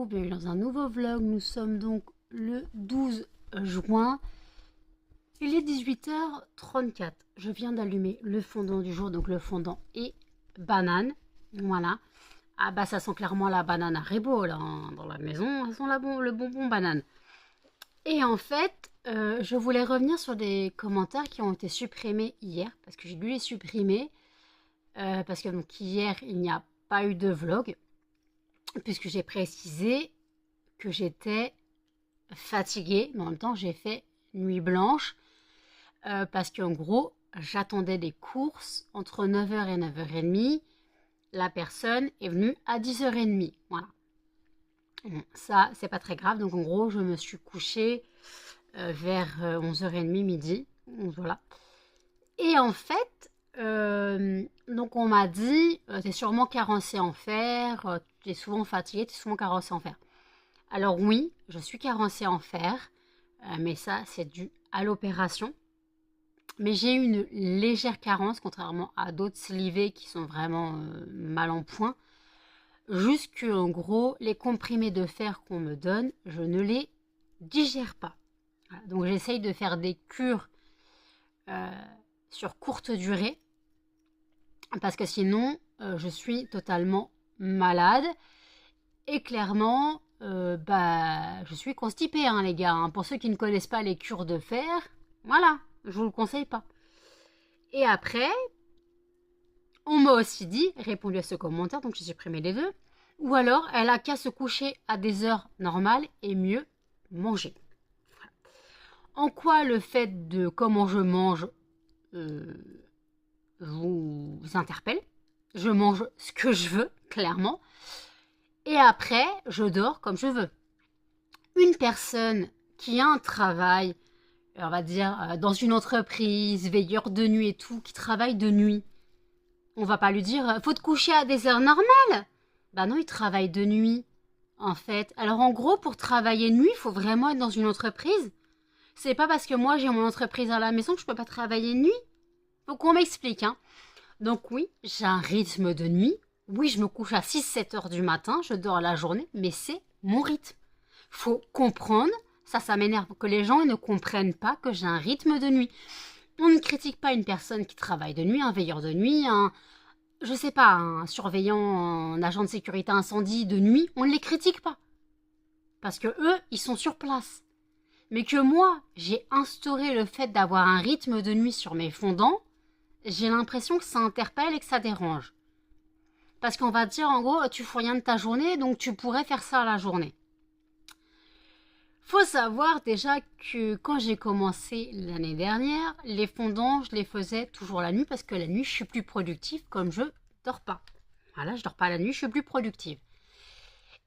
retrouve dans un nouveau vlog. Nous sommes donc le 12 juin. Il est 18h34. Je viens d'allumer le fondant du jour, donc le fondant et banane. Voilà. Ah bah ça sent clairement la banane Haribo là, hein, dans la maison. Ça sent le bonbon banane. Et en fait, je voulais revenir sur des commentaires qui ont été supprimés hier, parce que j'ai dû les supprimer, parce que donc hier il n'y a pas eu de vlog, puisque j'ai précisé que j'étais fatiguée, mais en même temps j'ai fait nuit blanche, parce qu'en gros j'attendais des courses entre 9h et 9h30. La personne est venue à 10h30, voilà. Ça c'est pas très grave, donc en gros je me suis couchée vers 11h30, midi, voilà. Et en fait, donc on m'a dit, t'es sûrement carencé en fer, tu es souvent fatigué, t'es souvent carencé en fer. Alors oui, je suis carencée en fer, mais ça c'est dû à l'opération. Mais j'ai eu une légère carence, contrairement à d'autres slivés qui sont vraiment mal en point. Juste que, en gros, les comprimés de fer qu'on me donne, je ne les digère pas. Voilà, donc j'essaye de faire des cures sur courte durée, parce que sinon je suis totalement malade. Et clairement, je suis constipée, hein, les gars. Hein. Pour ceux qui ne connaissent pas les cures de fer, voilà, je vous le conseille pas. Et après, on m'a aussi dit, répondu à ce commentaire, donc j'ai supprimé les deux, ou alors elle a qu'à se coucher à des heures normales et mieux manger. Voilà. En quoi le fait de comment je mange vous interpelle? Je mange ce que je veux, clairement, et après je dors comme je veux. Une personne qui a un travail, on va dire dans une entreprise, veilleur de nuit et tout, qui travaille de nuit, on va pas lui dire faut te coucher à des heures normales. Bah non, il travaille de nuit, en fait. Alors en gros, pour travailler de nuit, il faut vraiment être dans une entreprise. C'est pas parce que moi j'ai mon entreprise à la maison que je peux pas travailler de nuit. Faut qu'on m'explique, hein. Donc oui, j'ai un rythme de nuit. Oui, je me couche à 6-7 heures du matin, je dors la journée, mais c'est mon rythme. Faut comprendre, ça m'énerve, que les gens ne comprennent pas que j'ai un rythme de nuit. On ne critique pas une personne qui travaille de nuit, un veilleur de nuit, je sais pas, un surveillant, un agent de sécurité incendie de nuit, on ne les critique pas. Parce que eux, ils sont sur place. Mais que moi, j'ai instauré le fait d'avoir un rythme de nuit sur mes fondants, j'ai l'impression que ça interpelle et que ça dérange. Parce qu'on va te dire, en gros, tu fous rien de ta journée, donc tu pourrais faire ça à la journée. Faut savoir déjà que quand j'ai commencé l'année dernière, les fondants, je les faisais toujours la nuit parce que la nuit, je suis plus productive comme je dors pas. Voilà, je dors pas la nuit, je suis plus productive.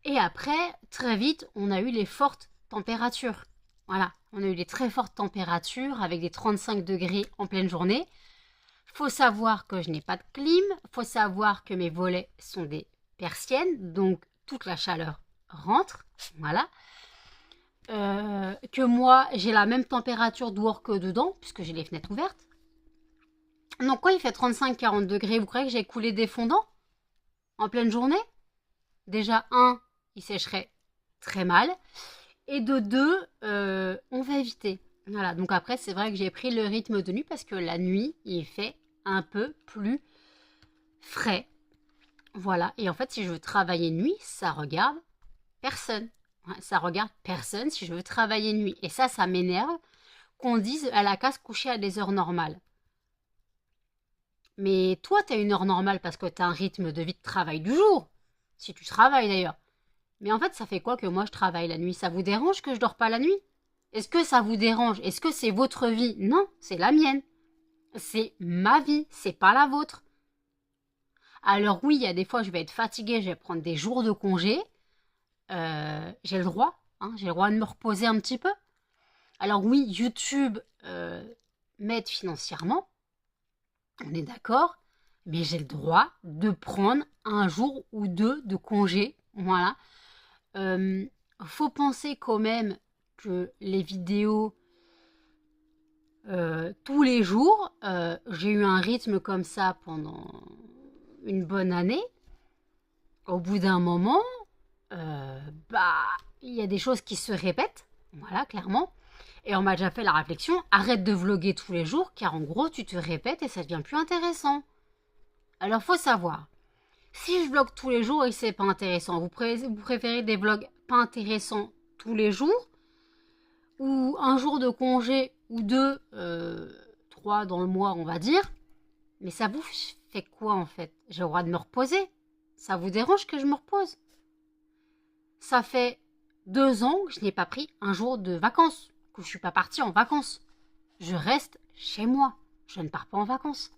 Et après, très vite, on a eu les fortes températures. Voilà, on a eu des très fortes températures avec des 35 degrés en pleine journée. Faut savoir que je n'ai pas de clim, faut savoir que mes volets sont des persiennes, donc toute la chaleur rentre. Voilà. Que moi, j'ai la même température dehors que dedans, puisque j'ai les fenêtres ouvertes. Donc quand il fait 35-40 degrés, vous croyez que j'ai coulé des fondants en pleine journée? Déjà, un, il sécherait très mal. Et de deux, on va éviter. Voilà, donc après, c'est vrai que j'ai pris le rythme de nuit parce que la nuit, il fait un peu plus frais. Voilà, et en fait, si je veux travailler nuit, ça regarde personne. Ça regarde personne si je veux travailler nuit. Et ça m'énerve qu'on dise elle a qu'à se coucher à des heures normales. Mais toi, tu as une heure normale parce que tu as un rythme de vie de travail du jour. Si tu travailles d'ailleurs. Mais en fait, ça fait quoi que moi je travaille la nuit? Ça vous dérange que je dors pas la nuit? Est-ce que ça vous dérange? Est-ce que c'est votre vie? Non, c'est la mienne. C'est ma vie, c'est pas la vôtre. Alors oui, il y a des fois je vais être fatiguée, je vais prendre des jours de congé. J'ai le droit, hein, j'ai le droit de me reposer un petit peu. Alors oui, YouTube m'aide financièrement, on est d'accord, mais j'ai le droit de prendre un jour ou deux de congé, voilà. Faut penser quand même que les vidéos tous les jours, j'ai eu un rythme comme ça pendant une bonne année. Au bout d'un moment, bah, il y a des choses qui se répètent, voilà, clairement. Et on m'a déjà fait la réflexion, arrête de vlogger tous les jours, car en gros, tu te répètes et ça devient plus intéressant. Alors, faut savoir, si je vlog tous les jours et que c'est pas intéressant, vous préférez des vlogs pas intéressants tous les jours, ou un jour de congé, ou deux, 3 dans le mois, on va dire, mais ça vous fait quoi en fait? J'ai le droit de me reposer. Ça vous dérange que je me repose? Ça fait 2 ans que je n'ai pas pris un jour de vacances, que je ne suis pas partie en vacances. Je reste chez moi. Je ne pars pas en vacances.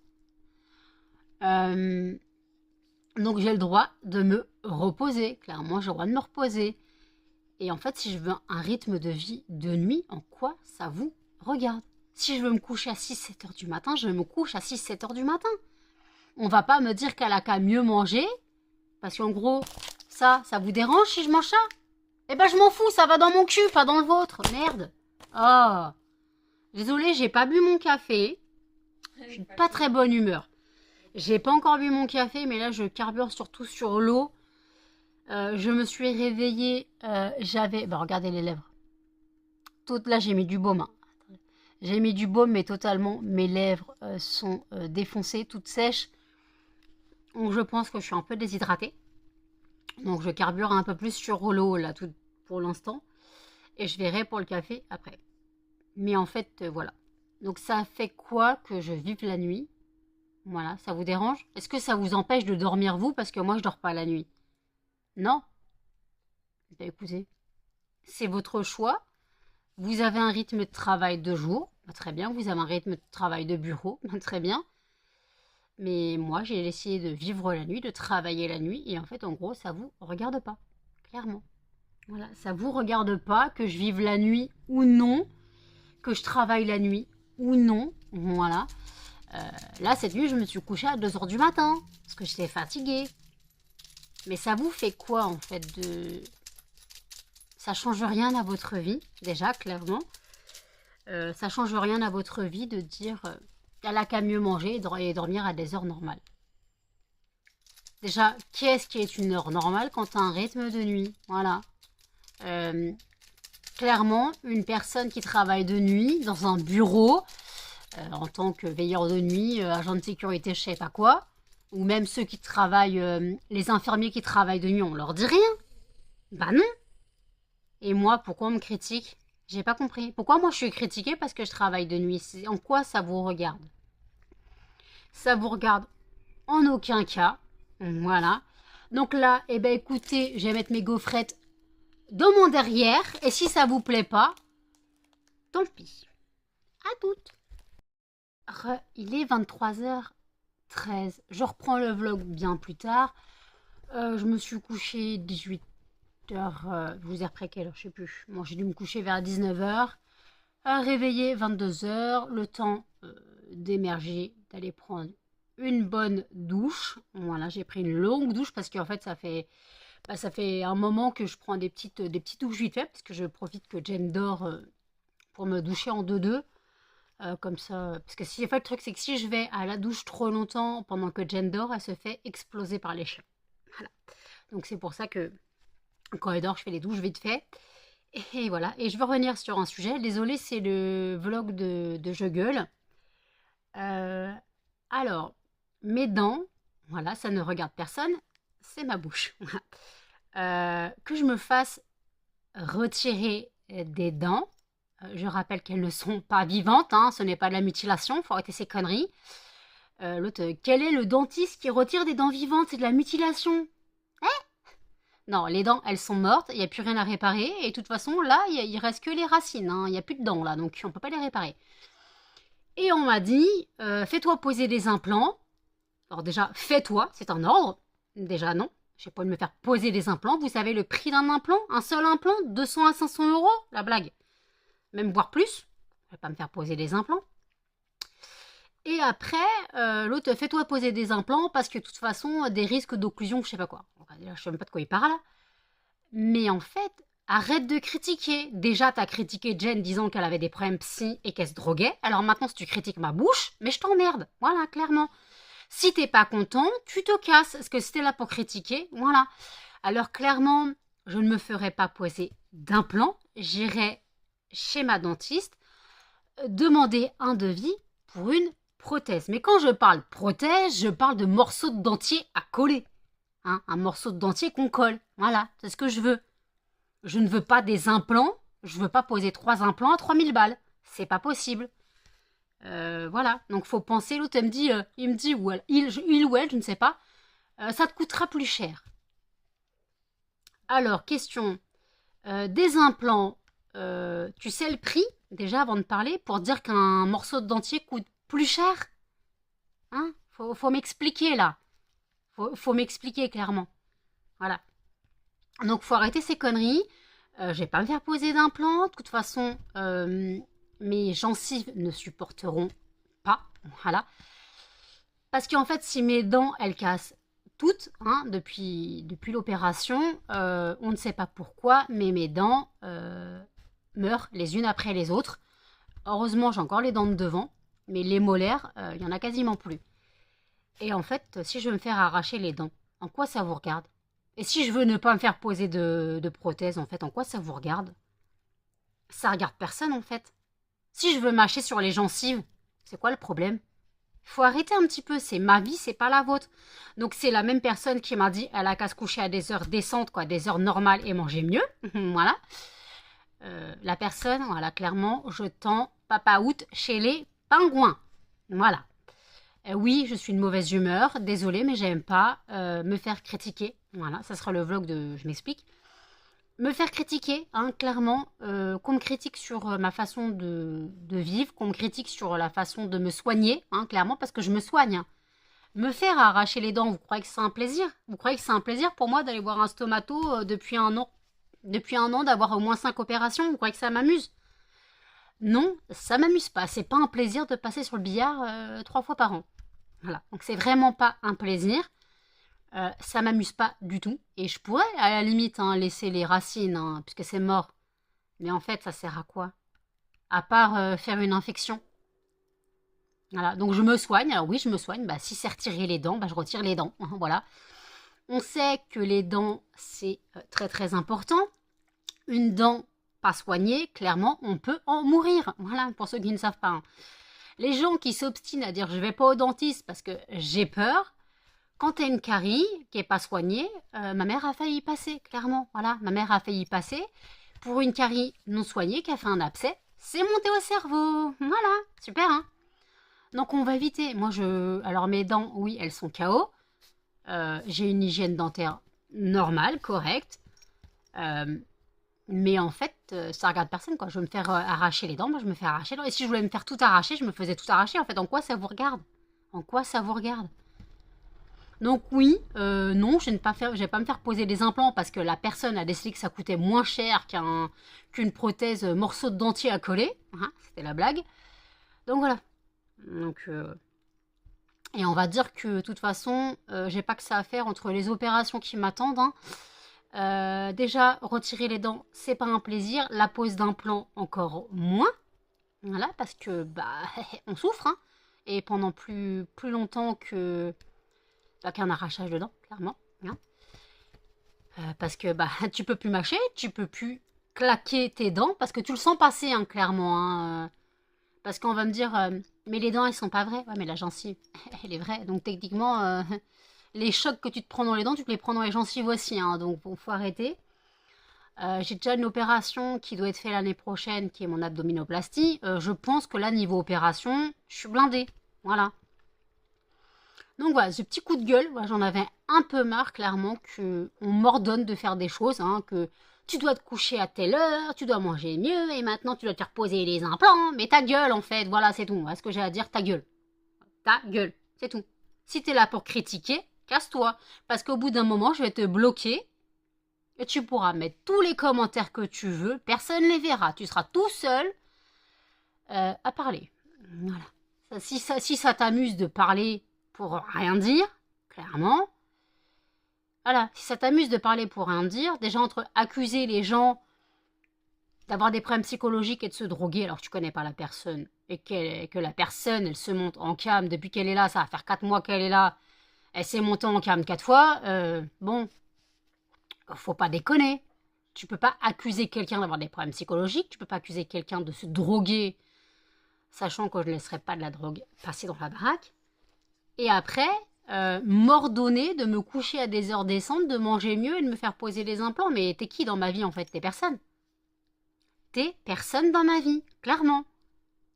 Donc j'ai le droit de me reposer. Clairement, j'ai le droit de me reposer. Et en fait, si je veux un rythme de vie de nuit, en quoi ça vous regarde? Si je veux me coucher à 6-7 heures du matin, je me couche à 6-7 heures du matin. On va pas me dire qu'elle a qu'à mieux manger, parce qu'en gros, ça vous dérange si je mange ça? Eh ben je m'en fous, ça va dans mon cul, pas dans le vôtre, merde. Oh, désolée, j'ai pas bu mon café, je suis pas très bonne humeur. J'ai pas encore bu mon café, mais là je carbure surtout sur l'eau. Je me suis réveillée, j'avais... Bah regardez les lèvres. Là j'ai mis du baume, hein. J'ai mis du baume, mais totalement, mes lèvres sont défoncées, toutes sèches. Donc je pense que je suis un peu déshydratée. Donc je carbure un peu plus sur l'eau, là, tout pour l'instant. Et je verrai pour le café après. Mais en fait, voilà. Donc ça fait quoi que je vive la nuit? Voilà, ça vous dérange? Est-ce que ça vous empêche de dormir vous? Parce que moi, je dors pas la nuit. Non? Bah écoutez, c'est votre choix. Vous avez un rythme de travail de jour, très bien. Vous avez un rythme de travail de bureau, très bien. Mais moi, j'ai essayé de vivre la nuit, de travailler la nuit. Et en fait, en gros, ça vous regarde pas. Clairement. Voilà, ça vous regarde pas que je vive la nuit ou non. Que je travaille la nuit ou non. Voilà. Là, cette nuit, je me suis couchée à 2 heures du matin. Parce que j'étais fatiguée. Mais ça vous fait quoi, en fait, de... Ça change rien à votre vie, déjà, clairement. Ça change rien à votre vie de dire elle a qu'à mieux manger et dormir à des heures normales. Déjà, qu'est-ce qui est une heure normale quand tu as un rythme de nuit? Voilà. Clairement, une personne qui travaille de nuit dans un bureau, en tant que veilleur de nuit, agent de sécurité, je sais pas quoi, ou même ceux qui travaillent, les infirmiers qui travaillent de nuit, on leur dit rien. Bah non. Et moi, pourquoi on me critique? J'ai pas compris. Pourquoi moi je suis critiquée parce que je travaille de nuit? En quoi ça vous regarde? Ça vous regarde en aucun cas. Voilà. Donc là, eh ben écoutez, je vais mettre mes gaufrettes dans mon derrière. Et si ça vous plaît pas, tant pis. À toutes. Il est 23h13. Je reprends le vlog bien plus tard. Je me suis couchée 18h. Je vous ai repris quelle heure? Je sais plus. Bon, j'ai dû me coucher vers 19h. Réveillé 22h. Le temps d'émerger, d'aller prendre une bonne douche. Voilà, j'ai pris une longue douche parce qu'en fait, ça fait un moment que je prends des petites douches vite fait parce que je profite que Jen dort pour me doucher en deux. Comme ça, parce que si en fait, le truc c'est que si je vais à la douche trop longtemps pendant que Jen dort, elle se fait exploser par les chiens. Voilà. Donc c'est pour ça que quand elle dort, je fais les douches vite fait. Et voilà. Et je veux revenir sur un sujet. Désolée, c'est le vlog de Je gueule. Alors, mes dents, voilà, ça ne regarde personne, c'est ma bouche. Que je me fasse retirer des dents. Je rappelle qu'elles ne sont pas vivantes, hein, ce n'est pas de la mutilation, il faut arrêter ces conneries. L'autre, quel est le dentiste qui retire des dents vivantes? C'est de la mutilation. Non, les dents, elles sont mortes, il n'y a plus rien à réparer. Et de toute façon, là, il reste que les racines, hein, il n'y a plus de dents, là, donc on ne peut pas les réparer. Et on m'a dit, fais-toi poser des implants. Alors déjà, fais-toi, c'est un ordre. Déjà, non, je n'ai pas de me faire poser des implants. Vous savez le prix d'un implant? Un seul implant, 200 à 500 €, la blague. Même voire plus. Je ne vais pas me faire poser des implants. Et après, l'autre, fais-toi poser des implants parce que de toute façon, des risques d'occlusion, je sais pas quoi. Je ne sais même pas de quoi il parle. Mais en fait, arrête de critiquer. Déjà, tu as critiqué Jen disant qu'elle avait des problèmes psy et qu'elle se droguait. Alors maintenant, si tu critiques ma bouche, mais je t'emmerde. Voilà, clairement. Si t'es pas content, tu te casses. Parce que si t'es là pour critiquer, voilà. Alors clairement, je ne me ferai pas poser d'implant. J'irai chez ma dentiste demander un devis pour une prothèse. Mais quand je parle prothèse, je parle de morceaux de dentier à coller. Hein, un morceau de dentier qu'on colle. Voilà, c'est ce que je veux. Je ne veux pas des implants. Je ne veux pas poser 3 implants à 3000 balles. C'est pas possible. Voilà, donc faut penser. L'autre, il me dit, ou elle, il ou elle, je ne sais pas, ça te coûtera plus cher. Alors, question, des implants, tu sais le prix, déjà, avant de parler, pour dire qu'un morceau de dentier coûte plus cher? Hein? Faut m'expliquer, là. Faut m'expliquer, clairement. Voilà. Donc, faut arrêter ces conneries. Je vais pas me faire poser d'implant. De toute façon, mes gencives ne supporteront pas. Voilà. Parce qu'en fait, si mes dents, elles cassent toutes, hein, depuis l'opération, on ne sait pas pourquoi, mais mes dents meurent les unes après les autres. Heureusement, j'ai encore les dents de devant, mais les molaires, il y en a quasiment plus. Et en fait, si je veux me faire arracher les dents, en quoi ça vous regarde? Et si je veux ne pas me faire poser de prothèse, en fait, en quoi ça vous regarde? Ça regarde personne, en fait. Si je veux mâcher sur les gencives, c'est quoi le problème? Il faut arrêter un petit peu, c'est ma vie, c'est pas la vôtre. Donc c'est la même personne qui m'a dit, elle a qu'à se coucher à des heures décentes, quoi, des heures normales et manger mieux. Voilà. La personne, voilà, clairement, je tends papa out chez les pingouins. Voilà. Oui, je suis de mauvaise humeur, désolée, mais j'aime pas me faire critiquer. Voilà, ça sera le vlog de Je m'explique. Me faire critiquer, hein, clairement, qu'on me critique sur ma façon de vivre, qu'on me critique sur la façon de me soigner, hein, clairement, parce que je me soigne. Hein. Me faire arracher les dents, vous croyez que c'est un plaisir? Vous croyez que c'est un plaisir pour moi d'aller voir un stomato depuis un an? Depuis un an, d'avoir au moins 5 opérations, vous croyez que ça m'amuse? Non, ça m'amuse pas. C'est pas un plaisir de passer sur le billard 3 fois par an. Voilà, donc c'est vraiment pas un plaisir. Ça m'amuse pas du tout. Et je pourrais, à la limite, hein, laisser les racines, hein, puisque c'est mort. Mais en fait, ça sert à quoi? À part faire une infection. Voilà, donc je me soigne. Alors oui, je me soigne. Bah, si c'est retirer les dents, bah, je retire les dents. Voilà. On sait que les dents, c'est très très important. Une dent pas soignée, clairement, on peut en mourir. Voilà, pour ceux qui ne savent pas. Hein. Les gens qui s'obstinent à dire je vais pas au dentiste parce que j'ai peur, quand tu as une carie qui n'est pas soignée, ma mère a failli y passer, clairement. Voilà, ma mère a failli y passer pour une carie non soignée qui a fait un abcès. C'est monté au cerveau. Voilà, super, hein. Donc on va éviter. Moi, alors mes dents, oui, elles sont KO. J'ai une hygiène dentaire normale, correcte. Mais en fait, ça regarde personne, quoi. Je veux me faire arracher les dents, moi je me fais arracher les dents. Et si je voulais me faire tout arracher, je me faisais tout arracher. En fait, en quoi ça vous regarde? En quoi ça vous regarde? Donc oui, non, je vais pas me faire poser des implants parce que la personne a décidé que ça coûtait moins cher qu'une prothèse morceau de dentier à coller. Hein, c'était la blague. Donc voilà. Donc, et on va dire que de toute façon, j'ai pas que ça à faire entre les opérations qui m'attendent. Hein. Déjà, retirer les dents, c'est pas un plaisir. La pose d'implant, encore moins. Voilà, parce que bah on souffre. Hein, et pendant plus longtemps qu'un arrachage de dents, clairement. Hein. Parce que bah, tu peux plus mâcher, tu peux plus claquer tes dents, parce que tu le sens passer, hein, clairement. Hein. Parce qu'on va me dire, mais les dents, elles sont pas vraies. Ouais, mais la gencive, elle est vraie. Donc techniquement, les chocs que tu te prends dans les dents, tu peux les prendre dans les gencives aussi. Hein, donc il faut arrêter. J'ai déjà une opération qui doit être faite l'année prochaine, qui est mon abdominoplastie. Je pense que là, niveau opération, je suis blindée. Voilà. Donc voilà, ce petit coup de gueule, voilà, j'en avais un peu marre, clairement, qu'on m'ordonne de faire des choses, hein, que tu dois te coucher à telle heure, tu dois manger mieux, et maintenant tu dois te faire poser les implants, mais ta gueule, en fait, voilà, c'est tout. Voilà ce que j'ai à dire, ta gueule. Ta gueule, c'est tout. Si t'es là pour critiquer, casse-toi. Parce qu'au bout d'un moment, je vais te bloquer, et tu pourras mettre tous les commentaires que tu veux, personne ne les verra, tu seras tout seul à parler. Voilà. Si ça t'amuse de parler pour rien dire, clairement. Voilà, si ça t'amuse de parler pour rien dire, déjà entre accuser les gens d'avoir des problèmes psychologiques et de se droguer alors que tu connais pas la personne, et que la personne, elle se monte en cam depuis qu'elle est là, ça va faire 4 mois qu'elle est là, elle s'est montée en cam 4 fois, bon, faut pas déconner. tu peux pas accuser quelqu'un d'avoir des problèmes psychologiques, tu peux pas accuser quelqu'un de se droguer, sachant que je ne laisserai pas de la drogue passer dans la baraque. Et après, m'ordonner de me coucher à des heures décentes, de manger mieux et de me faire poser les implants. Mais t'es qui dans ma vie en fait? T'es personne. T'es personne dans ma vie, clairement.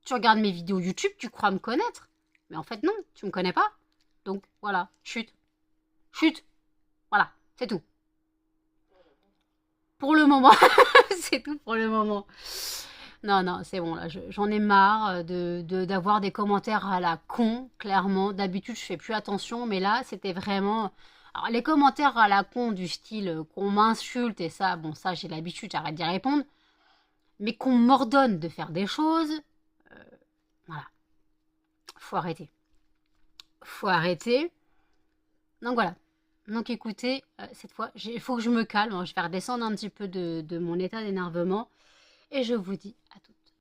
Tu regardes mes vidéos YouTube, tu crois me connaître. Mais en fait non, tu me connais pas. Donc voilà, chute. Chute. Voilà, c'est tout. Pour le moment, c'est tout pour le moment. Non, non, c'est bon, là, j'en ai marre d'avoir des commentaires à la con, clairement. D'habitude, je fais plus attention, mais là, c'était vraiment... Alors, les commentaires à la con du style qu'on m'insulte et ça, bon, ça, j'ai l'habitude, j'arrête d'y répondre. Mais qu'on m'ordonne de faire des choses, voilà. Faut arrêter. Faut arrêter. Donc, voilà. Donc, écoutez, cette fois, il faut que je me calme. Je vais redescendre un petit peu de mon état d'énervement. Et je vous dis à toutes.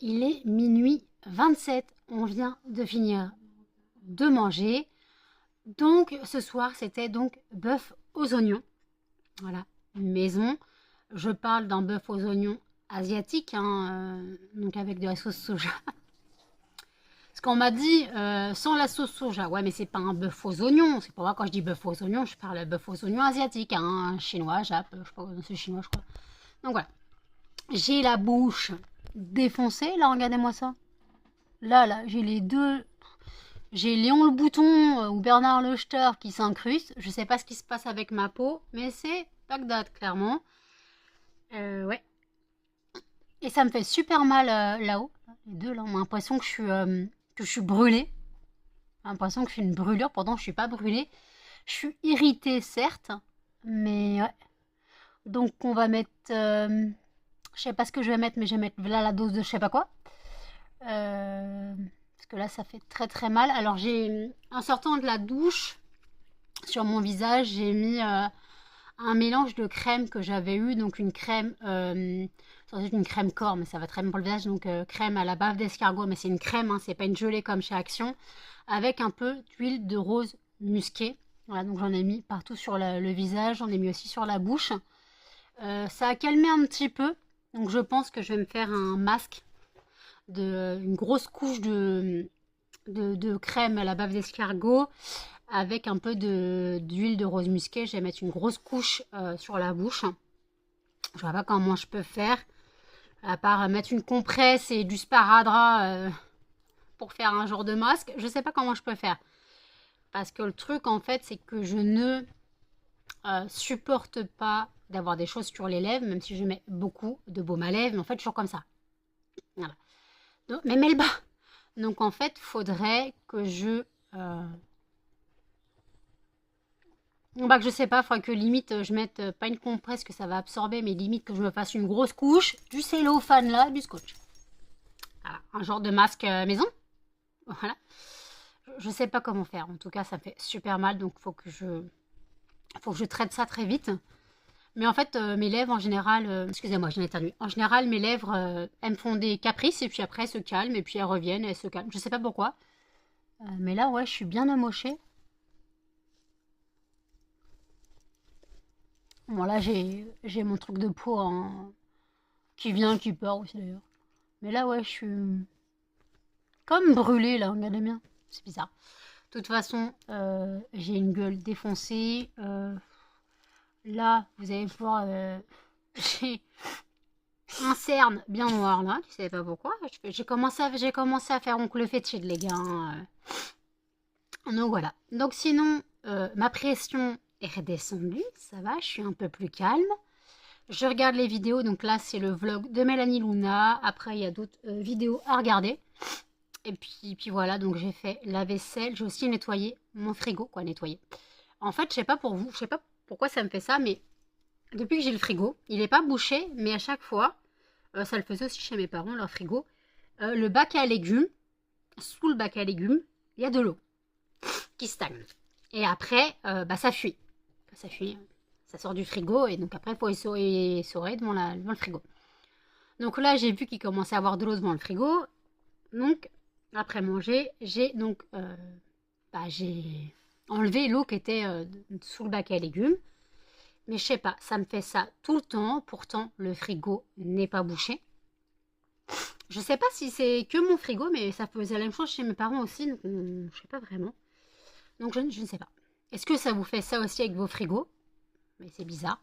Il est minuit 27. On vient de finir de manger. Donc ce soir, c'était donc bœuf aux oignons. Voilà, maison. Je parle d'un bœuf aux oignons asiatique, hein, donc avec de la sauce soja. Parce qu'on m'a dit sans la sauce soja. Ouais, mais c'est pas un bœuf aux oignons. C'est pour moi quand je dis bœuf aux oignons, je parle de bœuf aux oignons asiatique, hein, chinois, jap, je sais pas, c'est chinois, je crois. Donc voilà. J'ai la bouche défoncée. Là, regardez-moi ça. Là, j'ai les deux. J'ai Léon le Bouton ou Bernard le Jeter qui s'incrustent. Je sais pas ce qui se passe avec ma peau, mais c'est Bagdad, clairement. Ouais. Et ça me fait super mal là-haut. Les deux, là, on a l'impression que je suis brûlée. J'ai l'impression que je suis une brûlure. Pourtant, je suis pas brûlée. Je suis irritée, certes. Mais ouais. Donc, on va mettre... je sais pas ce que je vais mettre, mais je vais mettre là la dose de je sais pas quoi. Parce que là, ça fait très très mal. Alors, en sortant de la douche, sur mon visage, j'ai mis un mélange de crème que j'avais eu. Donc, une crème, c'est une crème corps, mais ça va très bien pour le visage. Donc, crème à la bave d'escargot, mais c'est une crème, hein, c'est pas une gelée comme chez Action. Avec un peu d'huile de rose musquée. Voilà, donc j'en ai mis partout sur le visage. J'en ai mis aussi sur la bouche. Ça a calmé un petit peu. Donc, je pense que je vais me faire un masque. Une grosse couche de crème à la bave d'escargot avec un peu d'huile de rose musquée. Je vais mettre une grosse couche sur la bouche. Je vois pas comment je peux faire, à part mettre une compresse et du sparadrap pour faire un genre de masque. Je sais pas comment je peux faire. Parce que le truc, en fait, c'est que je ne supporte pas d'avoir des choses sur les lèvres, même si je mets beaucoup de baume à lèvres. Mais en fait, toujours comme ça. Voilà. Donc, même elle bat. Donc en fait, faudrait que je... Bah, que je sais pas, faudrait que limite je mette pas une compresse que ça va absorber, mais limite que je me fasse une grosse couche, du cellophane là, du scotch. Voilà, un genre de masque maison. Voilà. Je sais pas comment faire. En tout cas, ça me fait super mal, donc faut que je traite ça très vite. Mais en fait, mes lèvres en général, excusez-moi, j'en ai éternué. En général, mes lèvres, elles me font des caprices et puis après elles se calment et puis elles reviennent et elles se calment. Je sais pas pourquoi. Mais là, ouais, je suis bien amochée. Bon, là, j'ai mon truc de peau qui vient, qui part aussi d'ailleurs. Mais là, ouais, je suis comme brûlée là, regardez bien. C'est bizarre. De toute façon, j'ai une gueule défoncée. Là, vous allez voir, j'ai un cerne bien noir là, tu sais pas pourquoi. J'ai commencé à faire oncle fétiche les gars. Hein. Donc voilà. Donc sinon, ma pression est redescendue, ça va, je suis un peu plus calme. Je regarde les vidéos, donc là c'est le vlog de Mélanie Luna. Après il y a d'autres vidéos à regarder. Et puis voilà, donc j'ai fait la vaisselle. J'ai aussi nettoyé mon frigo, quoi, nettoyer. En fait, je sais pas pour vous, je sais pas pourquoi ça me fait ça, mais depuis que j'ai le frigo, il n'est pas bouché, mais à chaque fois, ça le faisait aussi chez mes parents, leur frigo, le bac à légumes, sous le bac à légumes, il y a de l'eau qui stagne. Et après, bah, ça fuit. Ça fuit, ça sort du frigo, et donc après, il faut essorer devant le frigo. Donc là, j'ai vu qu'il commençait à avoir de l'eau devant le frigo. Donc, après manger, j'ai j'ai enlevé l'eau qui était sous le bac à légumes. Mais je sais pas, ça me fait ça tout le temps. Pourtant, le frigo n'est pas bouché. Je sais pas si c'est que mon frigo, mais ça faisait la même chose chez mes parents aussi. Donc, je sais pas vraiment. Donc, je ne sais pas. Est-ce que ça vous fait ça aussi avec vos frigos? Mais c'est bizarre.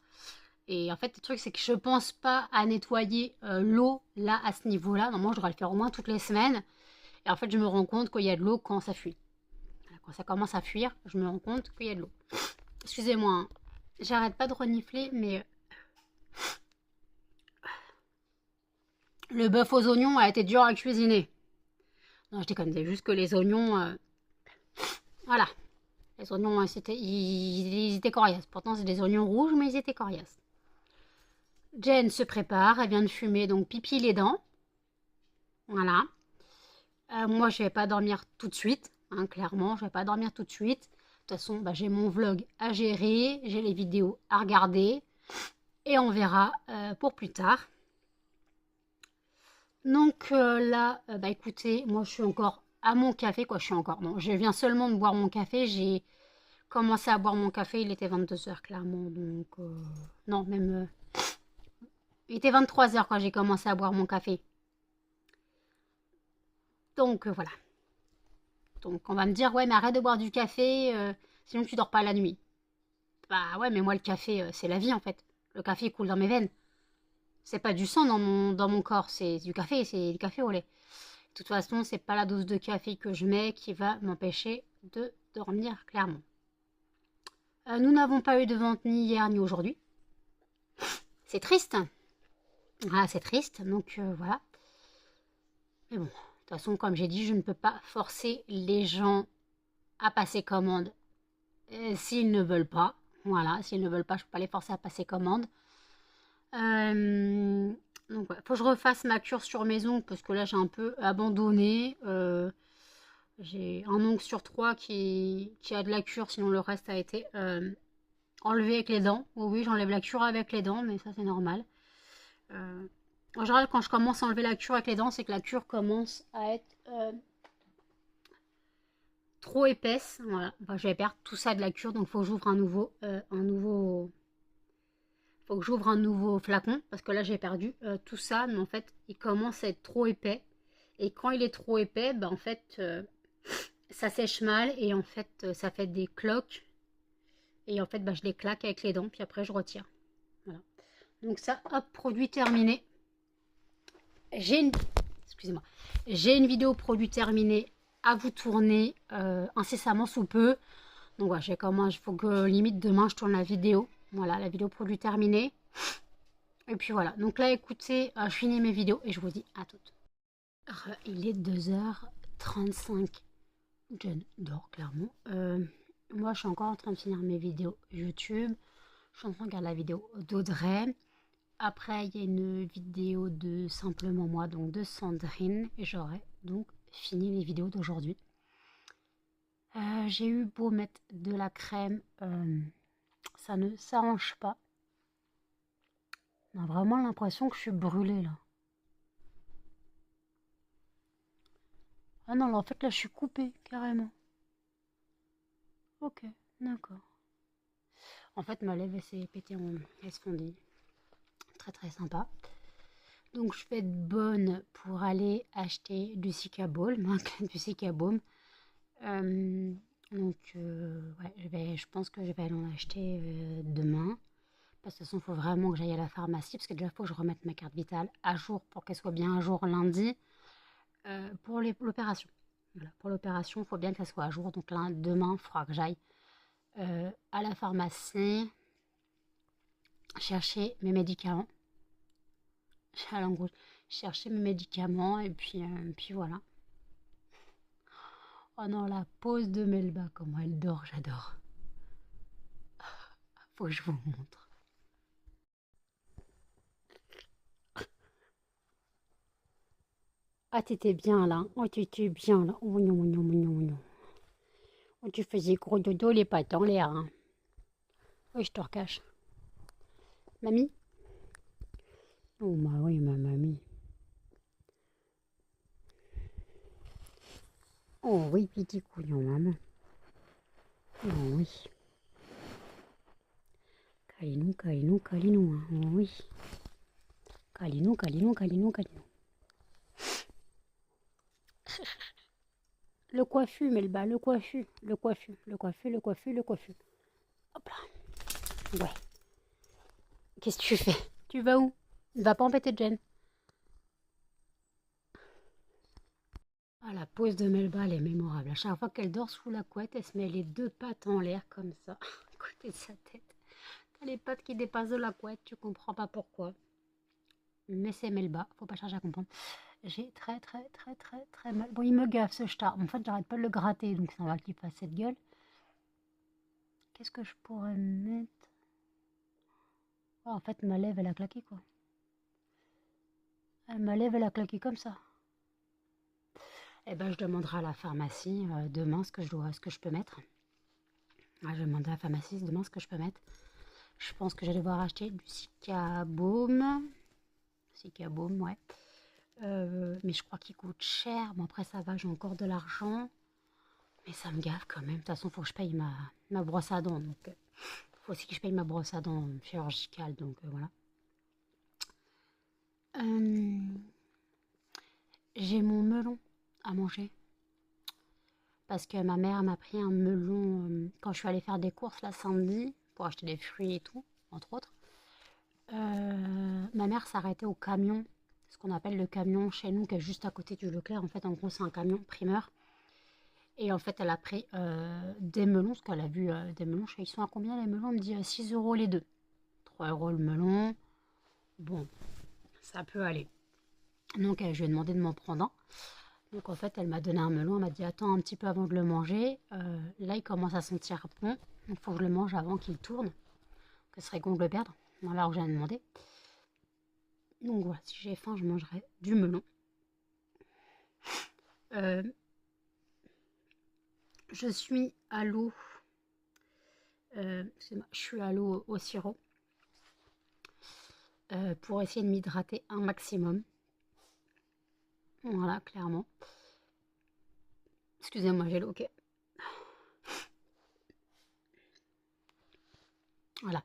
Et en fait, le truc, c'est que je pense pas à nettoyer l'eau là, à ce niveau-là. Normalement, je devrais le faire au moins toutes les semaines. Et en fait, je me rends compte qu'il y a de l'eau quand ça fuit. Quand ça commence à fuir, je me rends compte qu'il y a de l'eau. Excusez-moi, hein. J'arrête pas de renifler, mais le bœuf aux oignons a été dur à cuisiner. Non, je déconne, c'est juste que les oignons... voilà. Les oignons, ils étaient coriaces. Pourtant, c'est des oignons rouges, mais ils étaient coriaces. Jen se prépare, elle vient de fumer, donc pipi les dents. Voilà. Moi, je vais pas dormir tout de suite, hein, clairement, je vais pas dormir tout de suite. De toute façon, bah, j'ai mon vlog à gérer, j'ai les vidéos à regarder, et on verra pour plus tard. Donc là, bah écoutez, moi je suis encore à mon café, quoi, je suis encore, non, je viens seulement de boire mon café, j'ai commencé à boire mon café, il était 22 heures clairement, donc non, même, il était 23 heures quand j'ai commencé à boire mon café. Donc voilà. Donc on va me dire, ouais, mais arrête de boire du café, sinon tu dors pas la nuit. Bah ouais, mais moi le café, c'est la vie en fait. Le café coule dans mes veines. C'est pas du sang dans mon corps, c'est du café au lait. De toute façon, c'est pas la dose de café que je mets qui va m'empêcher de dormir clairement. Nous n'avons pas eu de vente ni hier ni aujourd'hui. C'est triste. Ah, c'est triste, donc voilà. Mais bon, de toute façon, comme j'ai dit, je ne peux pas forcer les gens à passer commande s'ils ne veulent pas. Voilà, s'ils ne veulent pas, je ne peux pas les forcer à passer commande. Donc voilà, faut que je refasse ma cure sur mes ongles parce que là j'ai un peu abandonné. J'ai un ongle sur trois qui a de la cure, sinon le reste a été enlevé avec les dents. Oui, oui, j'enlève la cure avec les dents, mais ça c'est normal. En général, quand je commence à enlever la cure avec les dents, c'est que la cure commence à être trop épaisse. Voilà, enfin, je vais perdre tout ça de la cure, donc il faut que j'ouvre faut que j'ouvre un nouveau flacon parce que là j'ai perdu tout ça, mais en fait il commence à être trop épais. Et quand il est trop épais, bah, en fait ça sèche mal et en fait ça fait des cloques. Et en fait bah, je les claque avec les dents, puis après je retire. Voilà. Donc ça, hop, produit terminé. J'ai une... Excusez-moi. J'ai une vidéo produit terminé à vous tourner incessamment sous peu. Donc voilà, il faut que limite demain je tourne la vidéo. Voilà, la vidéo produit terminée. Et puis voilà. Donc là, écoutez, je finis mes vidéos et je vous dis à toutes. Il est 2h35. Je dors clairement. Moi, je suis encore en train de finir mes vidéos YouTube. Je suis en train de regarder la vidéo d'Audrey. Après, il y a une vidéo de simplement moi, donc de Sandrine. Et j'aurai donc fini les vidéos d'aujourd'hui. J'ai eu beau mettre de la crème, ça ne s'arrange pas. On a vraiment l'impression que je suis brûlée là. Ah non, là, en fait là je suis coupée carrément. Ok, d'accord. En fait ma lèvre elle s'est pétée elle se fondit. Très très sympa. Donc je vais être bonne pour aller acheter du Cicabalm, du Cicabalm. Ouais, je pense que je vais aller en acheter demain. Parce que de toute façon, il faut vraiment que j'aille à la pharmacie. Parce que déjà, il faut que je remette ma carte vitale à jour pour qu'elle soit bien à jour lundi pour l'opération. Voilà, pour l'opération, il faut bien qu'elle soit à jour. Donc là, demain, il faudra que j'aille à la pharmacie chercher mes médicaments. J'ai la langue rouge. Chercher mes médicaments et puis voilà. Oh non, la pose de Melba, comment elle dort, j'adore. Faut que je vous montre. Ah, t'étais bien là. Oh, t'étais bien là. Oh non, non, non, non. Oh, tu faisais gros dodo les pattes en l'air. Hein. Oui, je te recache. Mamie? Oh, bah oui, ma mamie. Oh oui, petit couillon, maman. Oh oui. Calinou, Calinou, Calinou, hein. Oui. Calinou, Calinou, Calinou, Calinou. Le coiffu, Melba, le coiffu, le coiffu, le coiffu, le coiffu, le coiffu. Hop là. Ouais. Qu'est-ce que tu fais? Tu vas où? Ne va pas embêter Jen. Ah, la pose de Melba, elle est mémorable. À chaque fois qu'elle dort sous la couette, elle se met les deux pattes en l'air comme ça, à côté de sa tête. T'as les pattes qui dépassent de la couette, tu comprends pas pourquoi. Mais c'est Melba, faut pas chercher à comprendre. J'ai très mal. Bon, il me gaffe ce chat. En fait, j'arrête pas de le gratter, donc ça va qu'il fasse cette gueule. Qu'est-ce que je pourrais mettre? Oh, en fait, ma lèvre, elle a claqué, quoi. Ma lèvre, elle a claqué comme ça. Eh ben, je demanderai à la pharmacie demain ce que je peux mettre. Ah, je demanderai à la pharmacie demain ce que je peux mettre. Je pense que je vais devoir acheter du Cicaboom. Cicaboom, ouais. Mais je crois qu'il coûte cher. Bon, après, ça va, j'ai encore de l'argent. Mais ça me gave quand même. De toute façon, il faut que je paye ma brosse à dents. Donc, faut aussi que je paye ma brosse à dents chirurgicale. Donc, voilà. J'ai mon melon à manger. Parce que ma mère m'a pris un melon quand je suis allée faire des courses là samedi pour acheter des fruits et tout, entre autres. Ma mère s'arrêtait au camion, ce qu'on appelle le camion chez nous, qui est juste à côté du Leclerc. En fait, en gros, c'est un camion primeur. Et en fait, elle a pris des melons, parce qu'elle a vu des melons. Ils sont à combien les melons? Elle me dit 6 euros les deux. 3 euros le melon. Bon, ça peut aller. Donc, je lui ai demandé de m'en prendre un. Donc, en fait, elle m'a donné un melon. Elle m'a dit attends un petit peu avant de le manger. Là, il commence à sentir bon. Donc, il faut que je le mange avant qu'il tourne. Que ce serait con de le perdre. Dans l'heure où j'ai demandé. Donc, voilà, si j'ai faim, je mangerai du melon. Je suis à l'eau. Je suis à l'eau au sirop. Pour essayer de m'hydrater un maximum. Voilà, clairement. Excusez-moi, j'ai l'eau, ok. Voilà.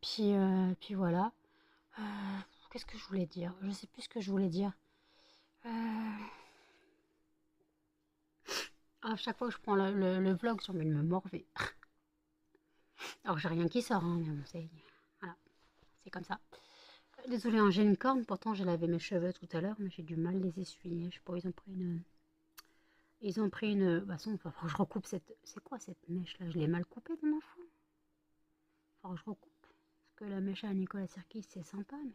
Puis voilà. Qu'est-ce que je voulais dire? Je sais plus ce que je voulais dire. À chaque fois que je prends le vlog, j'ai envie de me morver. Alors, j'ai rien qui sort, hein, mais bon, voilà, c'est comme ça. Désolée, hein, j'ai une corne, pourtant j'ai lavé mes cheveux tout à l'heure, mais j'ai du mal à les essuyer. Je sais pas, ils ont pris une... Ils ont pris une... Bah, faut que je recoupe cette... C'est quoi cette mèche-là? Je l'ai mal coupée de ma foi. Faut que je recoupe. Parce que la mèche à Nicolas Sirkis, c'est sympa, mais...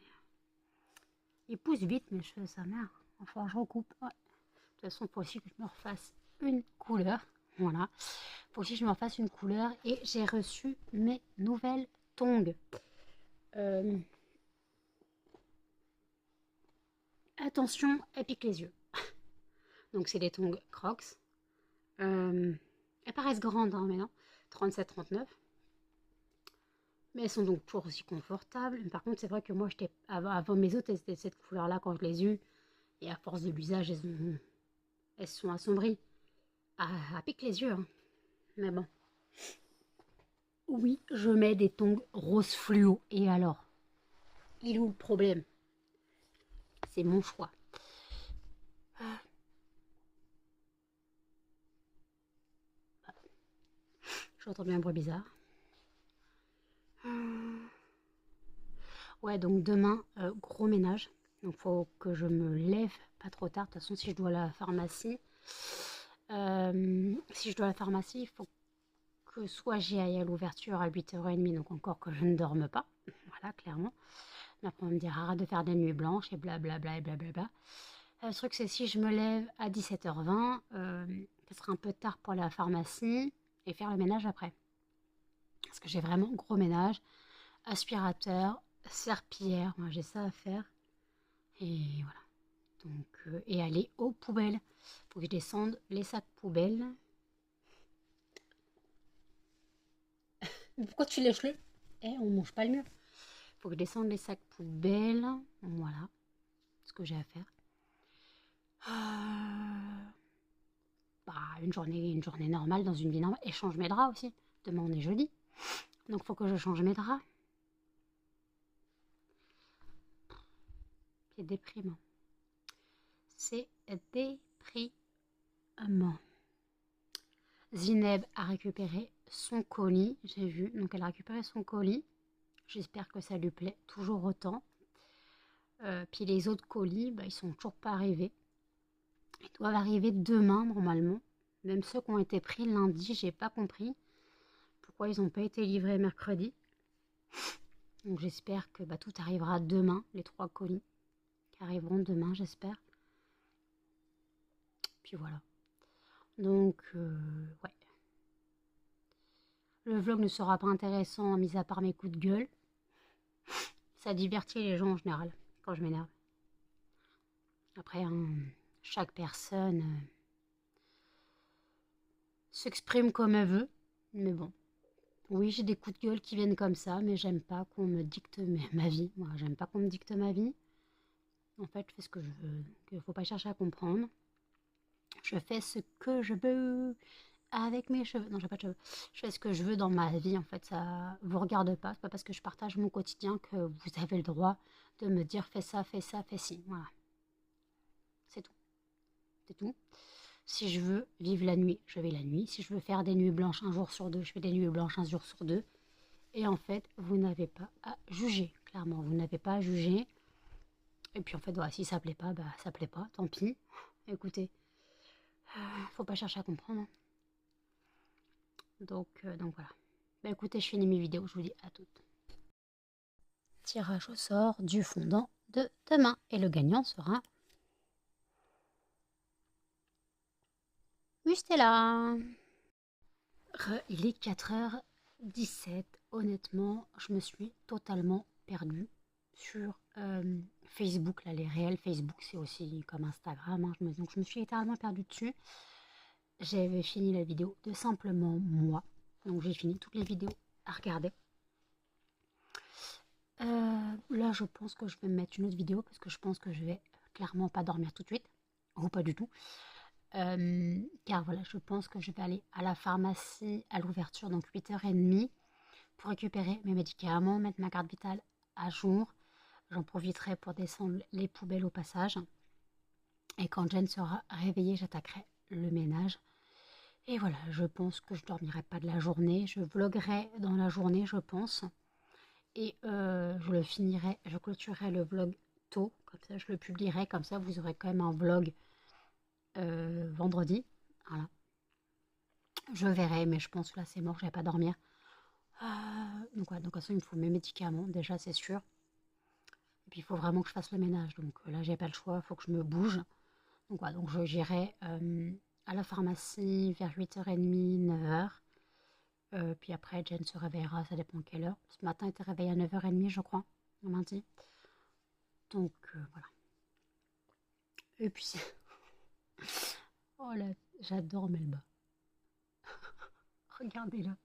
Il pousse vite mes cheveux, sa mère. Enfin, je recoupe. Ouais. De toute façon, il faut aussi que je me refasse une couleur. Voilà. Il faut aussi que je me refasse une couleur. Et j'ai reçu mes nouvelles tongs. Attention, elles piquent les yeux. Donc, c'est des tongs Crocs. Elles paraissent grandes, hein, mais non. 37-39. Mais elles sont donc toujours aussi confortables. Par contre, c'est vrai que moi, avant mes autres, elles étaient de cette couleur-là quand je les ai eues. Et à force de l'usage, elles sont assombries. À pique les yeux, hein. Mais bon. Oui, je mets des tongs rose fluo. Et alors? Il est où le problème? C'est mon choix. J'entends bien un bruit bizarre. Ouais, donc demain, gros ménage. Donc faut que je me lève pas trop tard. De toute façon, si je dois à la pharmacie, il faut que soit j'y aille à l'ouverture à 8h30, donc encore que je ne dorme pas. Voilà, clairement. Mais après, on me dira arrête de faire des nuits blanches et blablabla et blablabla. Le truc, c'est si je me lève à 17h20, ce sera un peu tard pour aller à la pharmacie et faire le ménage après. Parce que j'ai vraiment gros ménage, aspirateur, serpillière, moi j'ai ça à faire. Et voilà. Donc, et aller aux poubelles. Faut que je descende les sacs poubelles. Pourquoi tu lèches le? On mange pas le mur. Faut que je descende les sacs poubelles. Voilà. Ce que j'ai à faire. Bah, une journée normale dans une vie normale. Et change mes draps aussi. Demain on est jeudi. Donc faut que je change mes draps. C'est déprimant. C'est déprimant. Zineb a récupéré son colis, j'ai vu. Donc elle a récupéré son colis. J'espère que ça lui plaît toujours autant. Puis les autres colis, bah, ils sont toujours pas arrivés. Ils doivent arriver demain normalement. Même ceux qui ont été pris lundi, j'ai pas compris pourquoi ils n'ont pas été livrés mercredi. Donc j'espère que bah, tout arrivera demain, les 3 colis qui arriveront demain, j'espère. Puis voilà. Donc, ouais. Le vlog ne sera pas intéressant, mis à part mes coups de gueule. Ça divertit les gens en général, quand je m'énerve. Après, hein, chaque personne s'exprime comme elle veut. Mais bon. Oui, j'ai des coups de gueule qui viennent comme ça, mais j'aime pas qu'on me dicte ma vie. Moi, j'aime pas qu'on me dicte ma vie. En fait, je fais ce que je veux. Il faut pas chercher à comprendre. Je fais ce que je veux avec mes cheveux. Non, j'ai pas de cheveux. Je fais ce que je veux dans ma vie, en fait. Ça vous regarde pas. C'est pas parce que je partage mon quotidien que vous avez le droit de me dire fais ça, fais ça, fais ci. Voilà. C'est tout. C'est tout. Si je veux vivre la nuit, je vais la nuit. Si je veux faire des nuits blanches un jour sur deux, je fais des nuits blanches un jour sur deux. Et en fait, vous n'avez pas à juger. Clairement, vous n'avez pas à juger. Et puis en fait, voilà, si ça plaît pas, bah ça plaît pas, tant pis. Écoutez, faut pas chercher à comprendre. Hein. Donc voilà. Bah écoutez, je finis mes vidéos, je vous dis à toutes. Tirage au sort du fondant de demain. Et le gagnant sera Mustela. Il est 4h17. Honnêtement, je me suis totalement perdue sur Facebook. Là, les réels Facebook, c'est aussi comme Instagram. Hein. Donc, je me suis littéralement perdue dessus. J'avais fini la vidéo de simplement moi. Donc, j'ai fini toutes les vidéos à regarder. Là, je pense que je vais me mettre une autre vidéo parce que je pense que je vais clairement pas dormir tout de suite. Ou pas du tout. Car voilà, je pense que je vais aller à la pharmacie à l'ouverture, donc 8h30, pour récupérer mes médicaments, mettre ma carte vitale à jour. J'en profiterai pour descendre les poubelles au passage. Et quand Jen sera réveillée, j'attaquerai le ménage. Et voilà, je pense que je dormirai pas de la journée. Je vloguerai dans la journée, je pense. Et je le finirai, je clôturerai le vlog tôt. Comme ça, je le publierai. Comme ça, vous aurez quand même un vlog vendredi. Voilà. Je verrai, mais je pense que là, c'est mort, je vais pas dormir. Donc, ouais, donc, de toute façon, il me faut mes médicaments, déjà, c'est sûr. Et puis, il faut vraiment que je fasse le ménage. Donc, là, j'ai pas le choix, il faut que je me bouge. Donc, voilà, donc j'irai à la pharmacie vers 8h30, 9h. Puis après, Jen se réveillera, ça dépend quelle heure. Ce matin, elle était réveillée à 9h30, je crois, le lundi. Donc, voilà. Et puis, oh là, j'adore Melba. Regardez-la.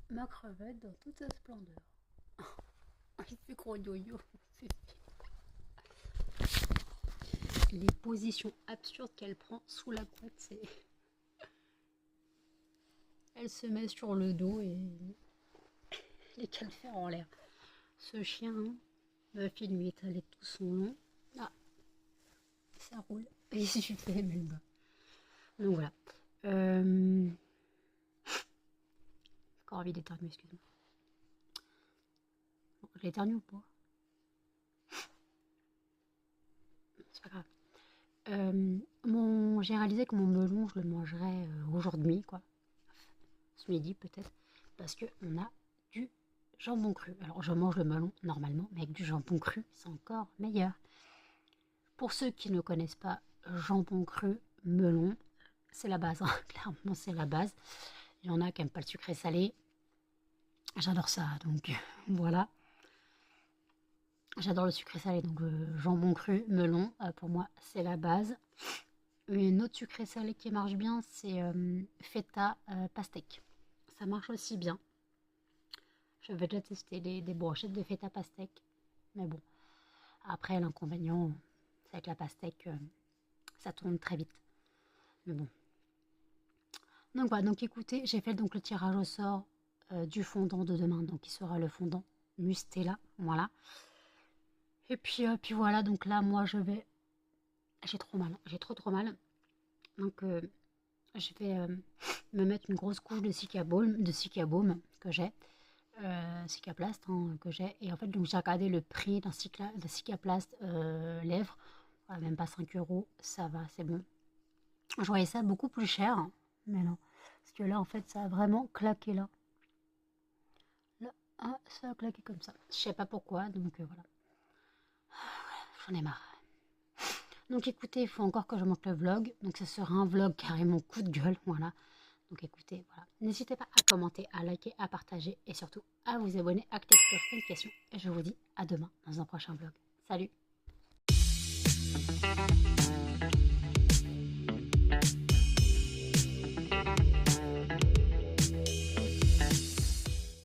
Ma crevette dans toute sa splendeur. Il fait gros yo-yo. Les positions absurdes qu'elle prend sous la couette, c'est... Elle se met sur le dos et qu'elle fait en l'air. Ce chien, Buffy lui étalait tout son long. Ah, ça roule. Et super Melba. Donc voilà. Encore envie d'éternuer, excuse-moi. Bon, je l'éternue ou pas? C'est pas grave. J'ai réalisé que mon melon, je le mangerai aujourd'hui, quoi. Ce midi, peut-être. Parce qu'on a du jambon cru. Alors, je mange le melon normalement, mais avec du jambon cru, c'est encore meilleur. Pour ceux qui ne connaissent pas jambon cru, melon, c'est la base. Hein. Clairement, c'est la base. Il y en a qui n'aiment pas le sucré salé. J'adore ça, donc voilà. J'adore le sucré salé, donc jambon cru, melon, pour moi, c'est la base. Une autre sucré salé qui marche bien, c'est feta pastèque. Ça marche aussi bien. J'avais déjà testé des brochettes de feta pastèque, mais bon. Après, l'inconvénient, c'est avec la pastèque, ça tourne très vite. Mais bon. Donc voilà, donc écoutez, j'ai fait donc le tirage au sort du fondant de demain, donc qui sera le fondant Mustela, voilà. Et puis voilà, donc là, moi, je vais... J'ai trop mal, j'ai trop mal. Donc, je vais me mettre une grosse couche de Cicabalm que j'ai, Cicaplast que j'ai. Et en fait, donc j'ai regardé le prix d'un Cicaplast lèvres, même pas 5 euros, ça va, c'est bon. Je voyais ça beaucoup plus cher, mais non. Parce que là, en fait, ça a vraiment claqué là. Là, ah, ça a claqué comme ça. Je sais pas pourquoi, donc voilà. J'en ai marre. Donc écoutez, il faut encore que je monte le vlog. Donc ça sera un vlog carrément coup de gueule, voilà. Donc écoutez, voilà. N'hésitez pas à commenter, à liker, à partager et surtout à vous abonner, à activer la notification. Et je vous dis à demain dans un prochain vlog. Salut!